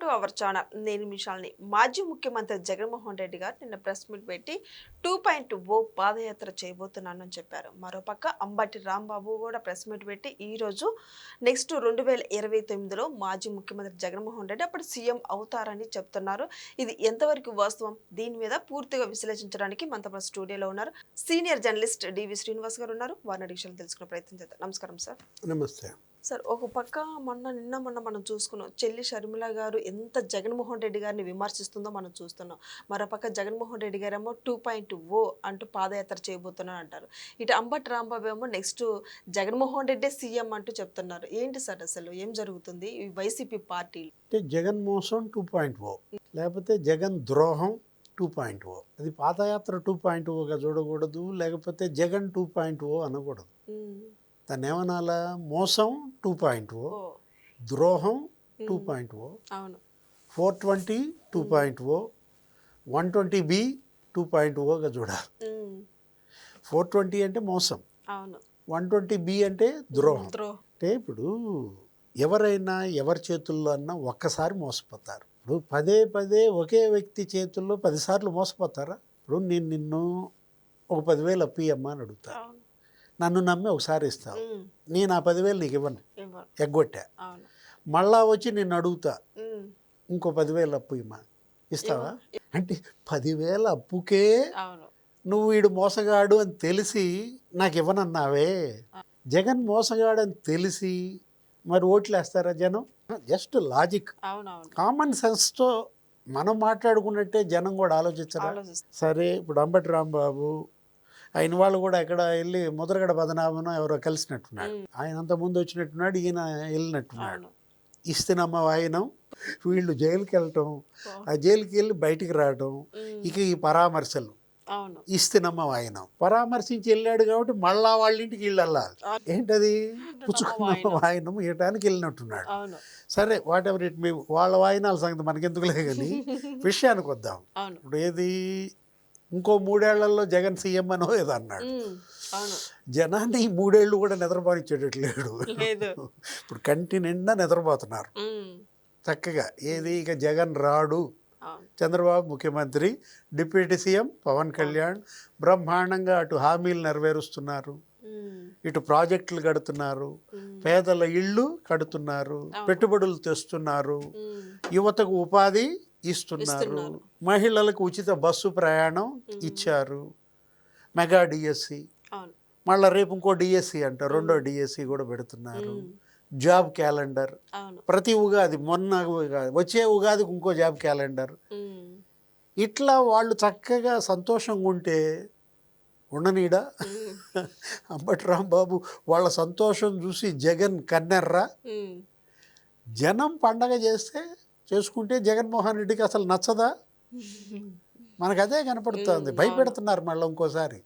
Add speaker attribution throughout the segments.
Speaker 1: To our channel. నేను మిషాల్ని. మాజీ ముఖ్యమంత్రి జగన్మోహన్ రెడ్డి గారు నిన్న ప్రెస్ మీట్ పెట్టి 2.0 పాదయాత్ర చేయబోతున్నానని చెప్పారు. మరోపక్క అంబటి రాంబాబు కూడా ప్రెస్ మీట్ పెట్టి ఈరోజు నెక్స్ట్ 2029లో మాజీ ముఖ్యమంత్రి జగన్మోహన్ రెడ్డి అప్పుడు సీఎం అవుతారని చెప్తున్నారు. ఇది ఎంతవరకు వాస్తవం? దీని మీద పూర్తిగా విశ్లేషించడానికి మనతో స్టూడియోలో ఉన్నారు సీనియర్ జర్నలిస్ట్ డివి శ్రీనివాస్ గారు ఉన్నారు. వారిని విషయాలు తెలుసుకునే ప్రయత్నం చేద్దాం. నమస్కారం సార్.
Speaker 2: నమస్తే
Speaker 1: సార్, ఒక పక్క నిన్న మనం చూసుకున్నాం, చెల్లి షర్మిల గారు ఎంత జగన్మోహన్ రెడ్డి గారిని విమర్శిస్తుందో మనం చూస్తున్నాం. మరోపక్క జగన్మోహన్ రెడ్డి గారేమో 2.0 అంటూ పాదయాత్ర చేయబోతున్నాను అంటారు. ఇటు అంబటి రాంబాబు ఏమో నెక్స్ట్ జగన్మోహన్ రెడ్డి సీఎం అంటూ చెప్తున్నారు. ఏంటి సార్ అసలు ఏం జరుగుతుంది ఈ వైసీపీ పార్టీలు?
Speaker 2: అంటే జగన్ మోసం 2.0 లేకపోతే జగన్ ద్రోహం 2.0. అది పాదయాత్ర 2.0గా చూడకూడదు, లేకపోతే జగన్ 2.0 అనకూడదు. దాన్ని ఏమనాలా? మోసం 2.0, ద్రోహం 2.0, 420 2.0, 120B 2.0గా చూడాలి. 420 అంటే మోసం, 120B అంటే ద్రోహం. అంటే ఇప్పుడు ఎవరైనా ఎవరి చేతుల్లో అన్నా ఒక్కసారి మోసపోతారు. ఇప్పుడు పదే పదే ఒకే వ్యక్తి చేతుల్లో 10 సార్లు మోసపోతారా? ఇప్పుడు నేను నిన్ను ఒక 10,000 అప్పియమ్మా అని అడుగుతా, నన్ను నమ్మి ఒకసారి ఇస్తావు, నేను ఆ 10,000 నీకు ఇవ్వను, ఎగ్గొట్టా. మళ్ళా వచ్చి నిన్ను అడుగుతా, ఇంకో 10,000 అప్పు ఇమ్మా, ఇస్తావా? అంటే 10,000 అప్పుకే నువ్వు వీడు మోసగాడు అని తెలిసి నాకు ఇవ్వనన్నావే. జగన్ మోసగాడు అని తెలిసి మరి ఓట్లు వేస్తారా జనం? జస్ట్ లాజిక్, కామన్ సెన్స్తో మనం మాట్లాడుకున్నట్టే జనం కూడా ఆలోచించరా? సరే, ఇప్పుడు అంబటి రాంబాబు ఆయన వాళ్ళు కూడా ఎక్కడ వెళ్ళి ముద్రగడ పద్మనాభం ఎవరో కలిసినట్టున్నాడు. ఆయన అంత ముందు వచ్చినట్టున్నాడు, ఈయన వెళ్ళినట్టున్నాడు. ఇస్తేనమ్మ వాయినం, వీళ్ళు జైలుకి వెళ్ళటం, ఆ జైలుకి వెళ్ళి బయటికి రావటం, ఇక ఈ పరామర్శలు. ఇస్తేనమ్మ వాయినం పరామర్శించి వెళ్ళాడు కాబట్టి మళ్ళా వాళ్ళ ఇంటికి వీళ్ళు వెళ్ళాలి. ఏంటది? పుచ్చుకున్న వాయినం ఇవ్వడానికి వెళ్ళినట్టున్నాడు. సరే, వాట్ ఎవర్ ఇట్ మే, వాళ్ళ వాయినాల సంగతి మనకెందుకులే కానీ విషయానికి వద్దాం. ఇప్పుడు ఏది, ఇంకో 3 ఏళ్లలో జగన్ సీఎం అనో ఏదో అన్నాడు. జనాన్ని ఈ 3 ఏళ్ళు కూడా నిద్రపోనిచ్చేటట్లేడు. ఇప్పుడు కంటి నిండా నిద్రపోతున్నారు చక్కగా. ఏది, ఇక జగన్ రాడు, చంద్రబాబు ముఖ్యమంత్రి, డిప్యూటీ సీఎం పవన్ కళ్యాణ్ బ్రహ్మాండంగా అటు హామీలు నెరవేరుస్తున్నారు, ఇటు ప్రాజెక్టులు కడుతున్నారు, పేదల ఇళ్ళు కడుతున్నారు, పెట్టుబడులు తెస్తున్నారు, యువతకు ఉపాధి ఇస్తున్నారు, మహిళలకు ఉచిత బస్సు ప్రయాణం ఇచ్చారు, మెగా డిఎస్సి, మళ్ళీ రేపు ఇంకో డిఎస్సి అంట, రెండో డిఎస్సి కూడా పెడుతున్నారు, జాబ్ క్యాలెండర్, ప్రతి ఉగాది, మొన్న వచ్చే ఉగాదికి ఇంకో జాబ్ క్యాలెండర్. ఇట్లా వాళ్ళు చక్కగా సంతోషంగా ఉంటే ఉండనీడా? అంబటి రాంబాబు వాళ్ళ సంతోషం చూసి జగన్ కన్నెర్రా? జనం పండగ చేస్తే చేసుకుంటే జగన్మోహన్ రెడ్డికి అసలు నచ్చదా? మనకు అదే కనపడుతుంది. భయపెడుతున్నారు మళ్ళీ ఇంకోసారి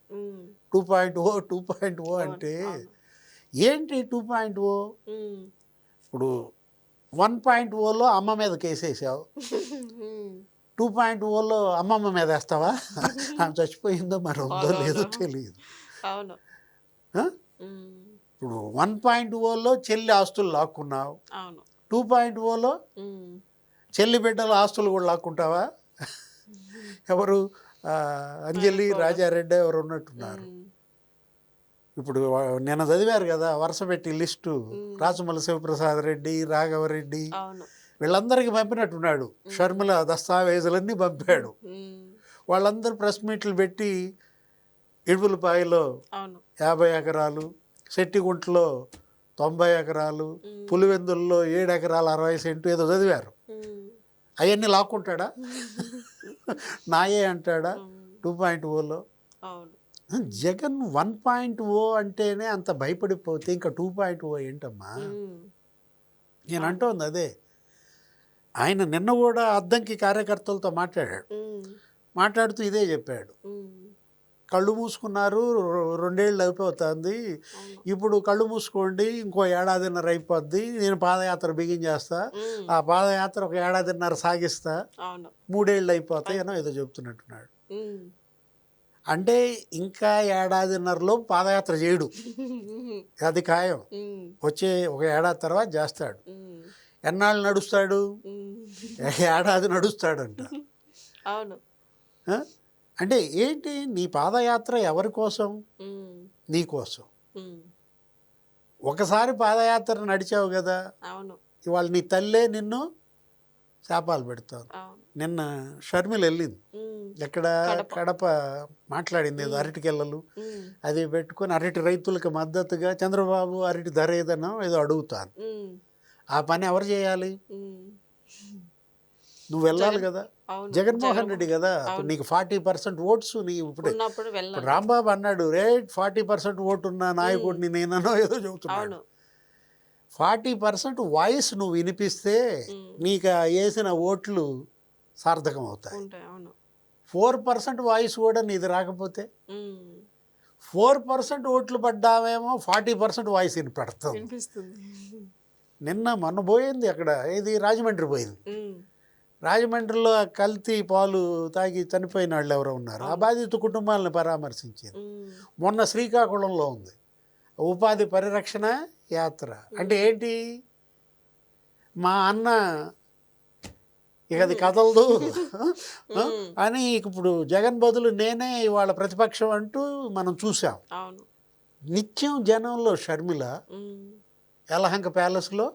Speaker 2: 2.0 అంటే ఏంటి 2.0? ఇప్పుడు 1.0లో అమ్మ మీద కేసేసావు, 2.0లో అమ్మమ్మ మీద వేస్తావా? ఆమె చచ్చిపోయిందో మరి ఉందో లేదో తెలియదు. ఇప్పుడు 1.0లో చెల్లి ఆస్తులు లాక్కున్నావు, 2.0లో చెల్లి బిడ్డల ఆస్తులు కూడా లాక్కుంటావా? ఎవరు, అంజలి రాజారెడ్డి ఎవరు ఉన్నట్టున్నారు. ఇప్పుడు నిన్న చదివారు కదా వరుస పెట్టి లిస్టు, రాచమల్లి శివప్రసాద్ రెడ్డి, రాఘవరెడ్డి, వీళ్ళందరికీ పంపినట్టున్నాడు. షర్మిల దస్తావేజులన్నీ పంపాడు. వాళ్ళందరూ ప్రెస్ మీట్లు పెట్టి ఇడుపులపాయలో 50 ఎకరాలు, శెట్టిగుంటలో 90 ఎకరాలు, పులివెందుల్లో 7 ఎకరాల 60 సెంటు ఏదో చదివారు. అవన్నీ లాక్కుంటాడా? నాయే అంటాడా 2.0లో? జగన్ 1.0 అంటేనే అంత భయపడిపోతే ఇంకా 2.0 ఏంటమ్మా? నేను అంటోంది అదే. ఆయన నిన్న కూడా అద్దంకి కార్యకర్తలతో మాట్లాడుతూ ఇదే చెప్పాడు. కళ్ళు మూసుకున్నారు, 2 ఏళ్ళు అయిపోతుంది, ఇప్పుడు కళ్ళు మూసుకోండి, ఇంకో 1.5 ఏళ్ళ అయిపోద్ది, నేను పాదయాత్ర బిగించేస్తా, ఆ పాదయాత్ర 1.5 ఏళ్ళ సాగిస్తా, 3 ఏళ్ళు అయిపోతాయి అనో ఏదో చెప్తున్నట్టున్నాడు. అంటే ఇంకా 1.5 ఏళ్ళలో పాదయాత్ర చేయడు, అది ఖాయం. వచ్చే 1 ఏడాది తర్వాత చేస్తాడు. ఎన్నాళ్ళు నడుస్తాడు? ఏడాది నడుస్తాడంట.
Speaker 1: అవును.
Speaker 2: ఆ? అంటే ఏంటి నీ పాదయాత్ర ఎవరి కోసం?
Speaker 1: ఉమ్,
Speaker 2: నీ కోసం.
Speaker 1: ఉమ్,
Speaker 2: ఒకసారి పాదయాత్ర నడిచావు కదా,
Speaker 1: అవును.
Speaker 2: ఇవాళ నీ తల్లే నిన్ను శాపాలు పెడతావు.
Speaker 1: అవును.
Speaker 2: నిన్న షర్మిల వెళ్ళింది
Speaker 1: ఉమ్,
Speaker 2: ఎక్కడ,
Speaker 1: కడప.
Speaker 2: కడప మాట్లాడింది ఏదో అరటికెళ్ళలు
Speaker 1: ఉమ్,
Speaker 2: అది పెట్టుకొని అరటి రైతులకు మద్దతుగా చంద్రబాబు అరటి ధర ఏదన్నా ఏదో అడుగుతాను.
Speaker 1: ఉమ్,
Speaker 2: ఆ పని ఎవరు చేయాలి?
Speaker 1: ఉమ్.
Speaker 2: నువ్వు వెళ్ళాలి
Speaker 1: జగన్.
Speaker 2: కదా.
Speaker 1: అవును.
Speaker 2: జగన్మోహన్ రెడ్డి కదా. ఇప్పుడు
Speaker 1: అవును.
Speaker 2: నీకు 40% ఓట్స్ నీ ఇప్పుడే.
Speaker 1: ఉన్నప్పుడు
Speaker 2: ఇప్పుడు
Speaker 1: వెళ్ళాలి.
Speaker 2: రాంబాబు అన్నాడు రే 40% ఓటు ఉన్న నాయకుడిని నేననో ఏదో చెబుతున్నాడు.
Speaker 1: అవును.
Speaker 2: 40% వాయిస్ నువ్వు వినిపిస్తే
Speaker 1: ఉమ్,
Speaker 2: నీకు ఆ వేసిన ఓట్లు సార్థకం అవుతాయి.
Speaker 1: ఉంటాయి. అవును.
Speaker 2: 4% వాయిస్ కూడా నీది రాకపోతే
Speaker 1: ఉమ్,
Speaker 2: 4% ఓట్లు పడ్డామేమో 40% వాయిస్ పెడతాం.
Speaker 1: వినిపిస్తుంది.
Speaker 2: నిన్న మొన్న పోయింది అక్కడ, ఏది రాజమండ్రి పోయింది.
Speaker 1: ఉమ్,
Speaker 2: రాజమండ్రిలో ఆ కల్తీ పాలు తాగి చనిపోయిన వాళ్ళు ఎవరో ఉన్నారు, ఆ బాధిత కుటుంబాలను పరామర్శించింది.
Speaker 1: ఉమ్,
Speaker 2: మొన్న శ్రీకాకుళంలో ఉంది ఉపాధి పరిరక్షణ యాత్ర. అంటే ఏంటి, మా అన్న ఇక అది కదలదు అని ఇప్పుడు జగన్ బదులు నేనే ఇవాళ ప్రతిపక్షం అంటూ మనం చూసాం.
Speaker 1: అవును.
Speaker 2: నిత్యం జనంలో షర్మిల
Speaker 1: ఉమ్,
Speaker 2: యలహంక ప్యాలెస్లో.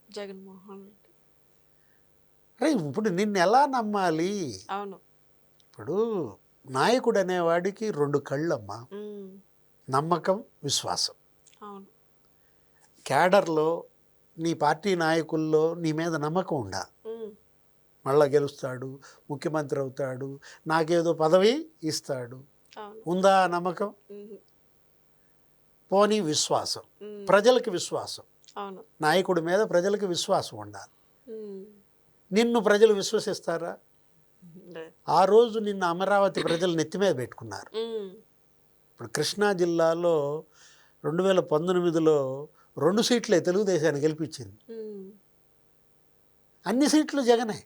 Speaker 1: జగన్మోహన్ రెడ్డి.
Speaker 2: అరే ఇప్పుడు నిన్ను ఎలా నమ్మాలి?
Speaker 1: అవును.
Speaker 2: ఇప్పుడు నాయకుడు అనేవాడికి 2 కళ్ళమ్మా,
Speaker 1: ఉమ్,
Speaker 2: నమ్మకం, విశ్వాసం.
Speaker 1: అవును.
Speaker 2: క్యాడర్లో నీ పార్టీ నాయకుల్లో నీ మీద నమ్మకం ఉండాలి.
Speaker 1: ఉమ్,
Speaker 2: మళ్ళా గెలుస్తాడు, ముఖ్యమంత్రి అవుతాడు, నాకేదో పదవి ఇస్తాడు,
Speaker 1: అవును.
Speaker 2: ఉందా ఆ నమ్మకం?
Speaker 1: ఉమ్,
Speaker 2: పోనీ విశ్వాసం,
Speaker 1: ఉమ్,
Speaker 2: ప్రజలకి విశ్వాసం.
Speaker 1: అవును.
Speaker 2: నాయకుడి మీద ప్రజలకి విశ్వాసం ఉండాలి.
Speaker 1: ఉమ్,
Speaker 2: నిన్ను ప్రజలు విశ్వసిస్తారా?
Speaker 1: లేదు.
Speaker 2: ఆ రోజు నిన్ను అమరావతి ప్రజలు నెత్తి మీద పెట్టుకున్నారు.
Speaker 1: ఉమ్,
Speaker 2: ఇప్పుడు కృష్ణా జిల్లాలో 2019లో 2 సీట్లే తెలుగుదేశాన్ని గెలిపించింది.
Speaker 1: ఉమ్,
Speaker 2: అన్ని సీట్లు జగనే.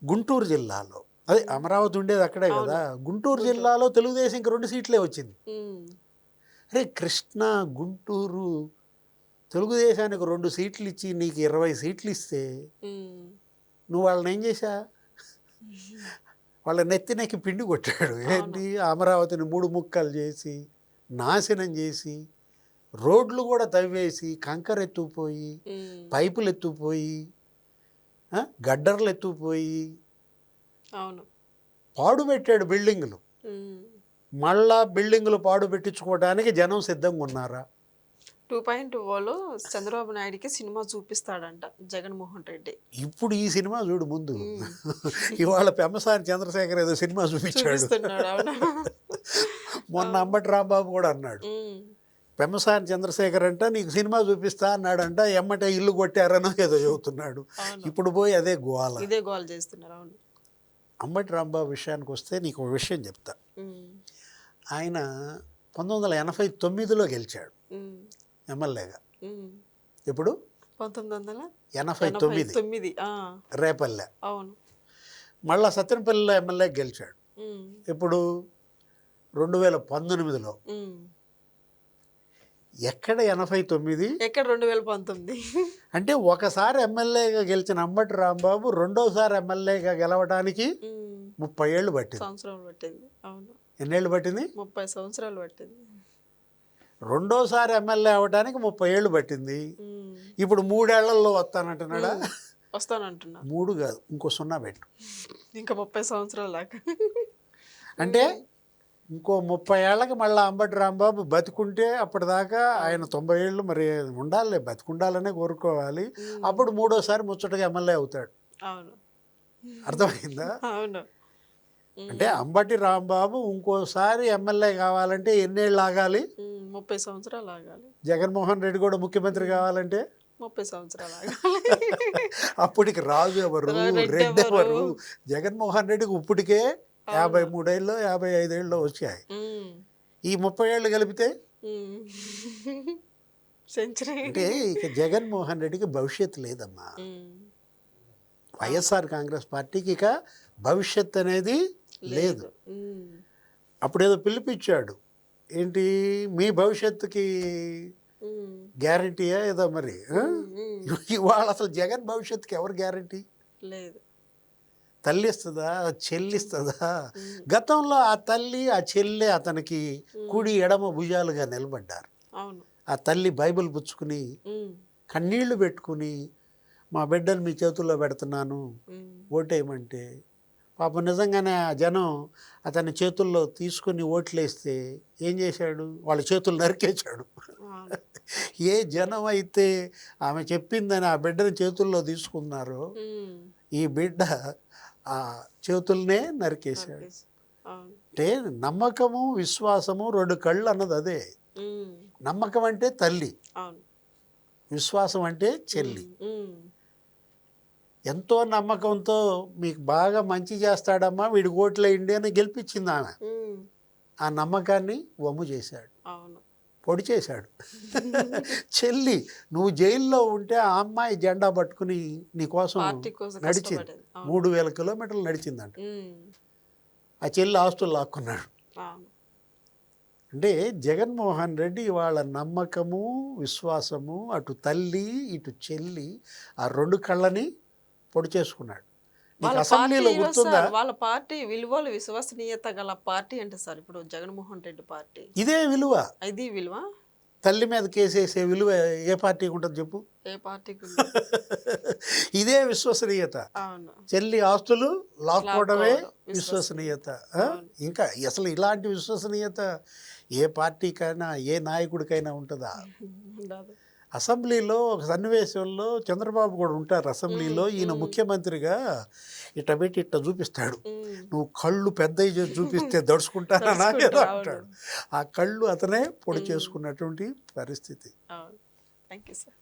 Speaker 2: గుంటూరు జిల్లాలో, అదే అమరావతి ఉండేది అక్కడే కదా, గుంటూరు జిల్లాలో తెలుగుదేశంకి 2 సీట్లే వచ్చింది.
Speaker 1: ఉమ్,
Speaker 2: అరే కృష్ణా, గుంటూరు తెలుగుదేశానికి 2 సీట్లు ఇచ్చి నీకు 20 సీట్లు ఇస్తే
Speaker 1: ఉమ్,
Speaker 2: నువ్వు వాళ్ళని ఏం చేశా? వాళ్ళ నెత్తినెక్కి పిండి కొట్టాడు. ఏంటి, అమరావతిని 3 ముక్కలు చేసి నాశనం చేసి రోడ్లు కూడా తవ్వేసి కంకర ఎత్తుకుపోయి
Speaker 1: ఉమ్,
Speaker 2: పైపులు ఎత్తుకుపోయి గడ్డర్లు ఎత్తుకుపోయి
Speaker 1: అవును.
Speaker 2: పాడు పెట్టాడు బిల్డింగులు.
Speaker 1: ఉమ్,
Speaker 2: మళ్ళా బిల్డింగులు పాడు పెట్టించుకోవడానికి జనం సిద్ధంగా ఉన్నారా?
Speaker 1: 2.0లో చంద్రబాబు నాయుడికి సినిమా చూపిస్తాడంట జగన్మోహన్ రెడ్డి.
Speaker 2: ఇప్పుడు ఈ సినిమా చూడు ముందు.
Speaker 1: ఉమ్,
Speaker 2: ఇవాళ పెమ్మసాని చంద్రశేఖర్ ఏదో సినిమా చూపించాడు.
Speaker 1: చూపిస్తున్నాడు. అవును.
Speaker 2: మొన్న అంబటి రాంబాబు కూడా అన్నాడు,
Speaker 1: ఉమ్,
Speaker 2: పెమ్మసాని చంద్రశేఖర్ అంట నీకు సినిమా చూపిస్తా అన్నాడంట, ఎమ్మటే ఇల్లు కొట్టారనో ఏదో చెబుతున్నాడు.
Speaker 1: అవును.
Speaker 2: ఇప్పుడు పోయి అదే గోల.
Speaker 1: ఇదే గోల్ చేస్తున్నారు. అవును.
Speaker 2: అంబటి రాంబాబు విషయానికి వస్తే నీకు ఒక విషయం చెప్తా.
Speaker 1: ఉమ్,
Speaker 2: ఆయన 1989లో గెలిచాడు
Speaker 1: ఉమ్,
Speaker 2: ఎమ్మెల్యేగా.
Speaker 1: ఉమ్,
Speaker 2: ఇప్పుడు
Speaker 1: 1989.
Speaker 2: 89 రేపల్లె.
Speaker 1: అవును.
Speaker 2: మళ్ళా సత్యనపల్లిలో ఎమ్మెల్యే గెలిచాడు.
Speaker 1: ఉమ్,
Speaker 2: ఇప్పుడు 2019లో.
Speaker 1: ఉమ్,
Speaker 2: ఎక్కడ 89?
Speaker 1: ఎక్కడ 2019?
Speaker 2: అంటే ఒకసారి ఎమ్మెల్యేగా గెలిచిన అంబటి రాంబాబు రెండోసారి ఎమ్మెల్యేగా గెలవడానికి 30 ఏళ్ళు పట్టింది.
Speaker 1: సంవత్సరాలు పట్టింది. అవును.
Speaker 2: ఎన్నేళ్ళు పట్టింది?
Speaker 1: 30 సంవత్సరాలు పట్టింది.
Speaker 2: రెండోసారి ఎమ్మెల్యే అవ్వడానికి 30 ఏళ్ళు పట్టింది.
Speaker 1: ఉమ్,
Speaker 2: ఇప్పుడు 3 ఏళ్లలో వస్తానంటున్నాడా?
Speaker 1: వస్తానంటున్నా.
Speaker 2: 3 కాదు, ఇంకో 0 పెట్టు.
Speaker 1: ఇంకా 30 సంవత్సరాల దాకా.
Speaker 2: అంటే ఇంకో 30 ఏళ్ళకి మళ్ళీ అంబటి రాంబాబు బతికుంటే అప్పటిదాకా ఆయన 90 ఏళ్ళు మరి ఉండాలి, బతికుండాలనే కోరుకోవాలి. అప్పుడు 3ఓసారి ముచ్చటగా ఎమ్మెల్యే అవుతాడు.
Speaker 1: అవును.
Speaker 2: అర్థమైందా?
Speaker 1: అవును.
Speaker 2: అంటే అంబటి రాంబాబు ఇంకోసారి ఎమ్మెల్యే కావాలంటే ఎన్నేళ్ళు ఆగాలి?
Speaker 1: 30 సంవత్సరాలు ఆగాలి.
Speaker 2: జగన్మోహన్ రెడ్డి కూడా ముఖ్యమంత్రి కావాలంటే
Speaker 1: 30 సంవత్సరాలు ఆగాలి.
Speaker 2: అప్పటికి రాజు ఎవరు, రెడ్డి ఎవరు? జగన్మోహన్ రెడ్డికి ఇప్పటికే 53 ఏళ్ళు 55 ఏళ్ళు వచ్చాయి. ఈ 30 ఏళ్ళు కలిపితే
Speaker 1: సెంచరీ.
Speaker 2: అంటే ఇక జగన్మోహన్ రెడ్డికి భవిష్యత్తు లేదమ్మా. వైఎస్ఆర్ కాంగ్రెస్ పార్టీకి ఇక భవిష్యత్ అనేది లేదు. అప్పుడేదో పిలిపించాడు, ఏంటి మీ భవిష్యత్తుకి గ్యారంటీయా ఏదో మరి. ఇవాళ అసలు జగన్ భవిష్యత్తుకి ఎవరు గ్యారంటీ?
Speaker 1: లేదు.
Speaker 2: తల్లి ఇస్తుందా, చెల్లిస్తుందా?
Speaker 1: ఉమ్,
Speaker 2: గతంలో ఆ తల్లి ఆ చెల్లె అతనికి
Speaker 1: ఉమ్,
Speaker 2: కుడి ఎడమ భుజాలుగా నిలబడ్డారు.
Speaker 1: అవును.
Speaker 2: ఆ తల్లి బైబిల్ పుచ్చుకుని
Speaker 1: ఉమ్,
Speaker 2: కన్నీళ్లు పెట్టుకుని మా బిడ్డను మీ చేతుల్లో పెడుతున్నాను
Speaker 1: ఉమ్,
Speaker 2: ఓటేయమంటే, పాపం నిజంగానే ఆ జనం అతని చేతుల్లో తీసుకుని ఓట్లేస్తే ఏం చేశాడు? వాళ్ళ చేతులు నరికేశాడు.
Speaker 1: అవును.
Speaker 2: ఏ జనం అయితే ఆమె చెప్పిందని ఆ బిడ్డని చేతుల్లో తీసుకున్నారో
Speaker 1: ఉమ్,
Speaker 2: ఈ బిడ్డ ఆ చేతుల్నే నరికేశాడు.
Speaker 1: నరికేసి. అవును.
Speaker 2: అంటే నమ్మకము విశ్వాసము రెండు కళ్ళు అన్నది అదే.
Speaker 1: ఉమ్,
Speaker 2: నమ్మకం అంటే తల్లి,
Speaker 1: అవును.
Speaker 2: విశ్వాసం అంటే చెల్లి.
Speaker 1: ఉమ్,
Speaker 2: ఎంతో నమ్మకంతో మీకు బాగా మంచి చేస్తాడమ్మా వీడి ఓట్లేయండి అని గెలిపించింది ఆమె.
Speaker 1: ఉమ్,
Speaker 2: ఆ నమ్మకాన్ని వమ్ము చేశాడు,
Speaker 1: అవును.
Speaker 2: పొడి చేశాడు. చెల్లి నువ్వు జైల్లో ఉంటే ఆ అమ్మాయి జెండా పట్టుకుని నీకోసం
Speaker 1: పార్టీ కోసం
Speaker 2: నడిచింది.
Speaker 1: కష్టపడేది. అవును.
Speaker 2: 3000 కిలోమీటర్లు నడిచిందంట.
Speaker 1: ఉమ్,
Speaker 2: ఆ చెల్లి ఆస్తులు లాక్కున్నాడు.
Speaker 1: అవును.
Speaker 2: అంటే జగన్మోహన్ రెడ్డి వాళ్ళ నమ్మకము విశ్వాసము అటు తల్లి ఇటు చెల్లి ఆ రెండు కళ్ళని పొడి చేసుకున్నాడు. నీకు
Speaker 1: వాళ్ళ పార్టీ
Speaker 2: అసెంబ్లీలో
Speaker 1: ఈరోజు
Speaker 2: గుర్తుందా?
Speaker 1: సార్, వాళ్ళ పార్టీ విలువలు విశ్వసనీయత గల పార్టీ అంటే సార్ ఇప్పుడు జగన్మోహన్ రెడ్డి పార్టీ.
Speaker 2: ఇదే విలువ.
Speaker 1: ఇది విలువ
Speaker 2: తల్లి మీద కేసేసే విలువ ఏ పార్టీకి ఉంటుంది చెప్పు?
Speaker 1: ఏ పార్టీకి ఉండదు.
Speaker 2: ఇదే విశ్వసనీయత.
Speaker 1: అవును.
Speaker 2: చెల్లి ఆస్తులు లాక్కోవడమే
Speaker 1: లాక్కోవడం
Speaker 2: విశ్వసనీయత.
Speaker 1: అవును.
Speaker 2: ఇంకా అసలు ఇలాంటి విశ్వసనీయత ఏ పార్టీకైనా ఏ నాయకుడికైనా ఉంటుందా?
Speaker 1: ఉండదు.
Speaker 2: అసెంబ్లీలో ఒక సన్నివేశంలో చంద్రబాబు కూడా ఉంటారు అసెంబ్లీలో. ఈయన ముఖ్యమంత్రిగా ఇట్ట పెట్టి ఇట్ట చూపిస్తాడు. నువ్వు కళ్ళు పెద్దవి చేసి చూపిస్తే దడుచుకుంటానా ఏదో
Speaker 1: దడుచుకుంటారు.
Speaker 2: అంటాడు.
Speaker 1: అవును.
Speaker 2: ఆ కళ్ళు అతనే పొడి చేసుకున్నటువంటి పరిస్థితి.
Speaker 1: అవును. Thank you sir.